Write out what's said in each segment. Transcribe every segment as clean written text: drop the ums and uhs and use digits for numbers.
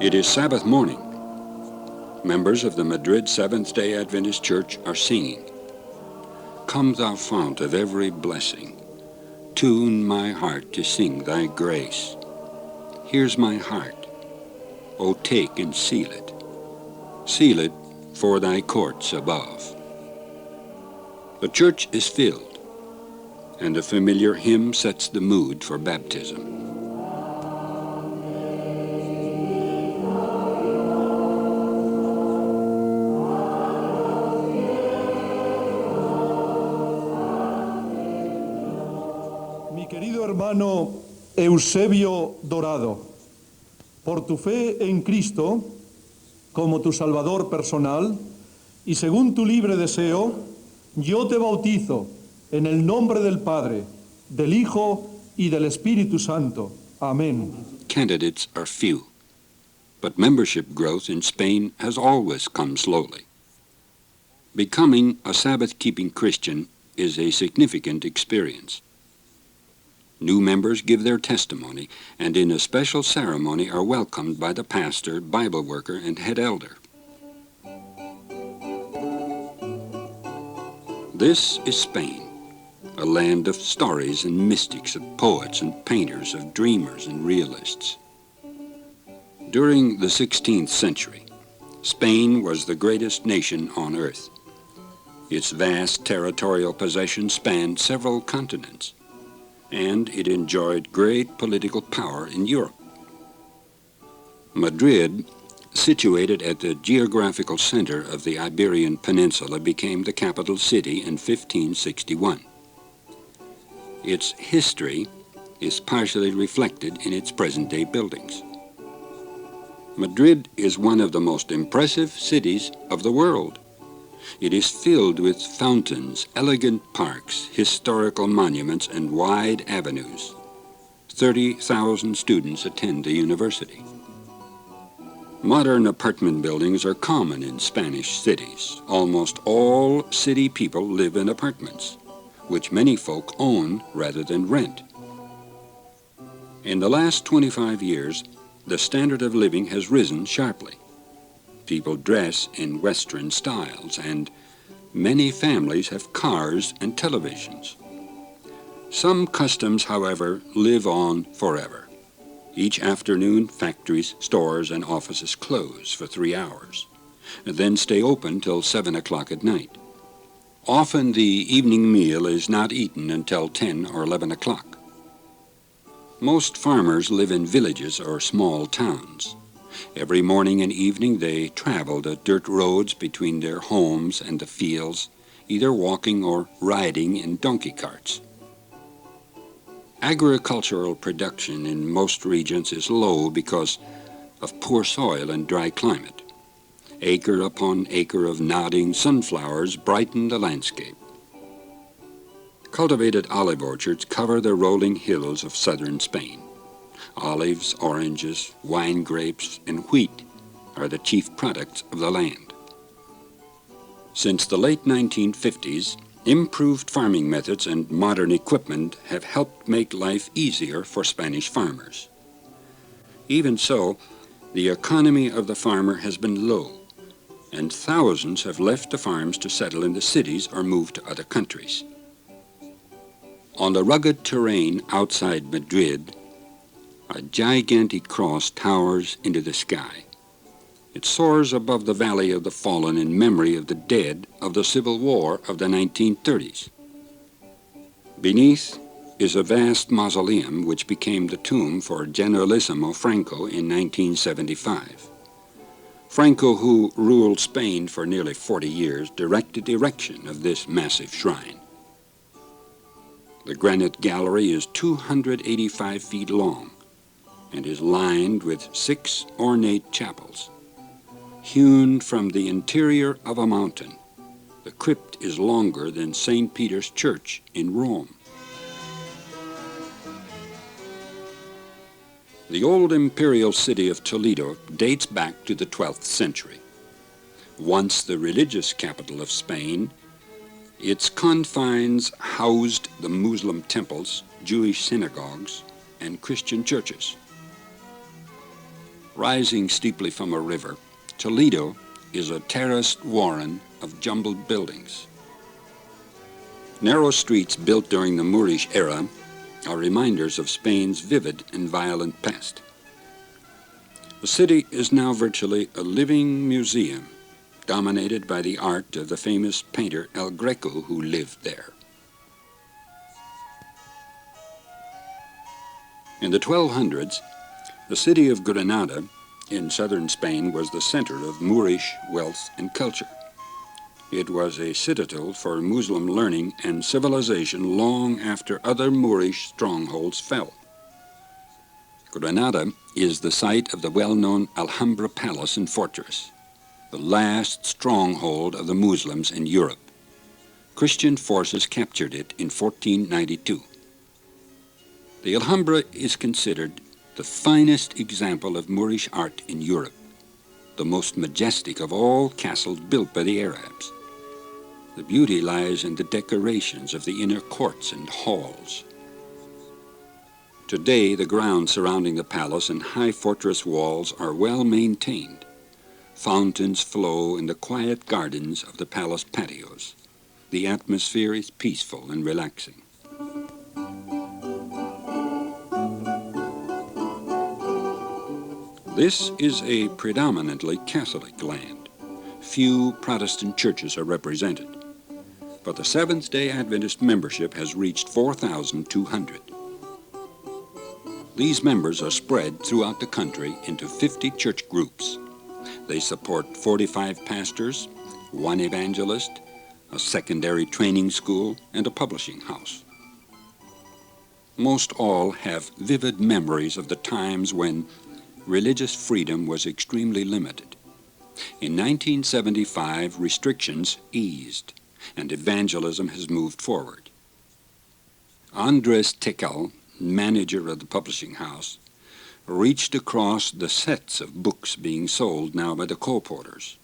It is Sabbath morning. Members of the Madrid Seventh-day Adventist Church are singing, "Come thou fount of every blessing, tune my heart to sing thy grace. Here's my heart, O take and seal it for thy courts above." The church is filled, and a familiar hymn sets the mood for baptism. Mi querido hermano Eusebio Dorado, por tu fe en Cristo como tu Salvador personal y según tu libre deseo, yo te bautizo en el nombre del Padre, del Hijo y del Espíritu Santo. Amén. Candidates are few, but membership growth in Spain has always come slowly. Becoming a Sabbath-keeping Christian is a significant experience. New members give their testimony, and in a special ceremony are welcomed by the pastor, Bible worker, and head elder. This is Spain, a land of stories and mystics, of poets and painters, of dreamers and realists. During the 16th century, Spain was the greatest nation on earth. Its vast territorial possessions spanned several continents, and it enjoyed great political power in Europe. Madrid, situated at the geographical center of the Iberian Peninsula, became the capital city in 1561. Its history is partially reflected in its present-day buildings. Madrid is one of the most impressive cities of the world. It is filled with fountains, elegant parks, historical monuments, and wide avenues. 30,000 students attend the university. Modern apartment buildings are common in Spanish cities. Almost all city people live in apartments, which many folk own rather than rent. In the last 25 years, the standard of living has risen sharply. People dress in Western styles, and many families have cars and televisions. Some customs, however, live on forever. Each afternoon, factories, stores, and offices close for 3 hours, and then stay open till 7 o'clock at night. Often the evening meal is not eaten until 10 or 11 o'clock. Most farmers live in villages or small towns. Every morning and evening they travel the dirt roads between their homes and the fields, either walking or riding in donkey carts. Agricultural production in most regions is low because of poor soil and dry climate. Acre upon acre of nodding sunflowers brighten the landscape. Cultivated olive orchards cover the rolling hills of southern Spain. Olives, oranges, wine grapes, and wheat are the chief products of the land. Since the late 1950s, improved farming methods and modern equipment have helped make life easier for Spanish farmers. Even so, the economy of the farmer has been low, and thousands have left the farms to settle in the cities or move to other countries. On the rugged terrain outside Madrid, a gigantic cross towers into the sky. It soars above the Valley of the Fallen in memory of the dead of the Civil War of the 1930s. Beneath is a vast mausoleum which became the tomb for Generalissimo Franco in 1975. Franco, who ruled Spain for nearly 40 years, directed erection of this massive shrine. The granite gallery is 285 feet long and is lined with 6 ornate chapels. Hewn from the interior of a mountain, the crypt is longer than St. Peter's Church in Rome. The old imperial city of Toledo dates back to the 12th century. Once the religious capital of Spain, its confines housed the Muslim temples, Jewish synagogues, and Christian churches. Rising steeply from a river, Toledo is a terraced warren of jumbled buildings. Narrow streets built during the Moorish era are reminders of Spain's vivid and violent past. The city is now virtually a living museum, dominated by the art of the famous painter El Greco, who lived there. In the 1200s, the city of Granada in southern Spain was the center of Moorish wealth and culture. It was a citadel for Muslim learning and civilization long after other Moorish strongholds fell. Granada is the site of the well-known Alhambra Palace and Fortress, the last stronghold of the Muslims in Europe. Christian forces captured it in 1492. The Alhambra is considered the finest example of Moorish art in Europe, the most majestic of all castles built by the Arabs. The beauty lies in the decorations of the inner courts and halls. Today, the grounds surrounding the palace and high fortress walls are well maintained. Fountains flow in the quiet gardens of the palace patios. The atmosphere is peaceful and relaxing. This is a predominantly Catholic land. Few Protestant churches are represented, but the Seventh-day Adventist membership has reached 4,200. These members are spread throughout the country into 50 church groups. They support 45 pastors, 1 evangelist, a secondary training school, and a publishing house. Most all have vivid memories of the times when religious freedom was extremely limited. In 1975, restrictions eased, and evangelism has moved forward. Andres Tecal, manager of the publishing house, reached across the sets of books being sold now by the colporteurs.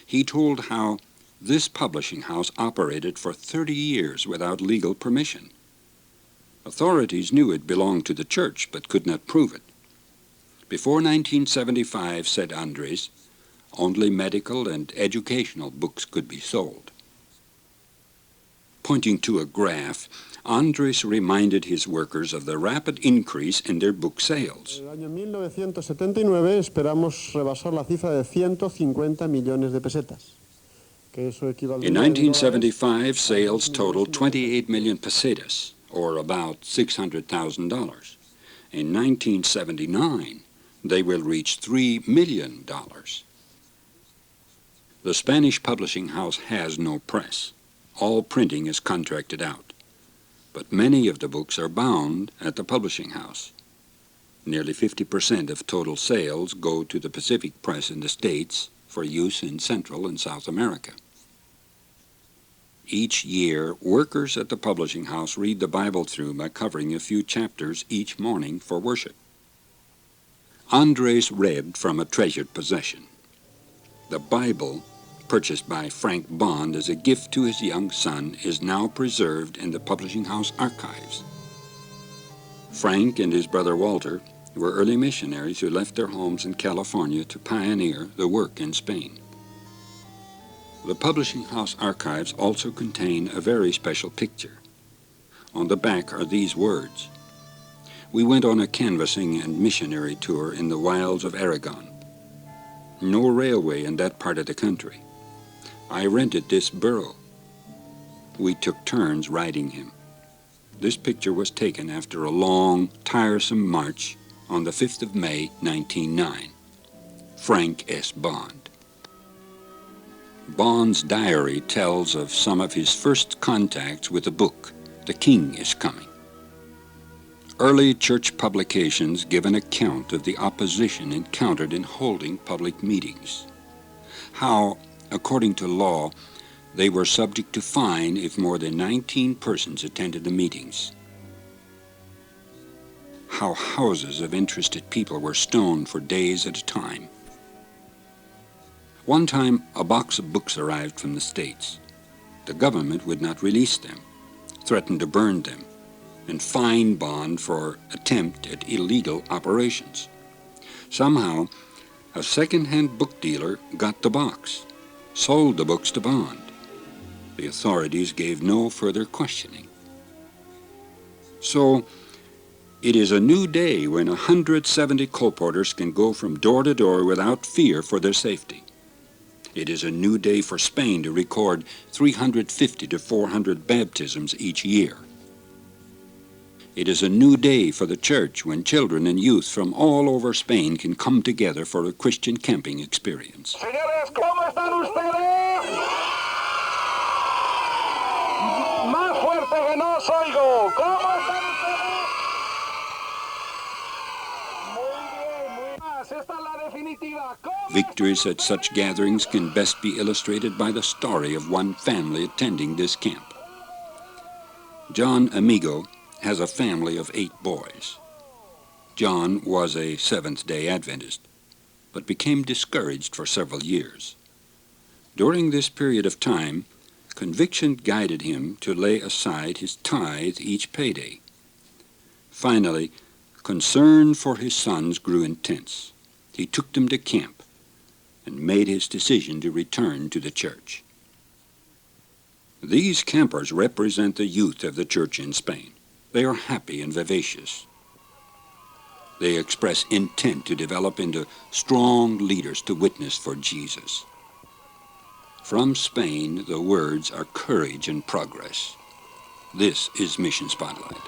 He told how this publishing house operated for 30 years without legal permission. Authorities knew it belonged to the church but could not prove it. Before 1975, said Andres, only medical and educational books could be sold. Pointing to a graph, Andres reminded his workers of the rapid increase in their book sales. En el año 1979 esperamos rebasar la cifra de 150 millones de pesetas. Que eso equivaldría In 1975, sales totaled 28 million pesetas, or about $600,000. In 1979, they will reach $3 million. The Spanish publishing house has no press. All printing is contracted out. But many of the books are bound at the publishing house. Nearly 50% of total sales go to the Pacific Press in the States for use in Central and South America. Each year, workers at the publishing house read the Bible through by covering a few chapters each morning for worship. Andres read from a treasured possession. The Bible, purchased by Frank Bond as a gift to his young son, is now preserved in the publishing house archives. Frank and his brother Walter were early missionaries who left their homes in California to pioneer the work in Spain. The publishing house archives also contain a very special picture. On the back are these words: "We went on a canvassing and missionary tour in the wilds of Aragon. No railway in that part of the country. I rented this burro. We took turns riding him." This picture was taken after a long, tiresome march on the 5th of May, 1909. Frank S. Bond. Bond's diary tells of some of his first contacts with the book, The King is Coming. Early church publications give an account of the opposition encountered in holding public meetings. How, according to law, they were subject to fine if more than 19 persons attended the meetings. How houses of interested people were stoned for days at a time. One time, a box of books arrived from the States. The government would not release them, threatened to burn them, and fine Bond for attempt at illegal operations. Somehow, a second-hand book dealer got the box, sold the books to Bond. The authorities gave no further questioning. So, it is a new day when 170 colporteurs can go from door to door without fear for their safety. It is a new day for Spain to record 350 to 400 baptisms each year. It is a new day for the church when children and youth from all over Spain can come together for a Christian camping experience. Señores, ¿cómo están ustedes? Más fuerte que no os oigo. ¿Cómo están ustedes? Muy bien, muy bien. Esta es la definitiva. Victories at such gatherings can best be illustrated by the story of one family attending this camp. John Amigo has a family of 8 boys. John was a Seventh-day Adventist, but became discouraged for several years. During this period of time, conviction guided him to lay aside his tithe each payday. Finally, concern for his sons grew intense. He took them to camp and made his decision to return to the church. These campers represent the youth of the church in Spain. They are happy and vivacious. They express intent to develop into strong leaders to witness for Jesus. From Spain, the words are courage and progress. This is Mission Spotlight.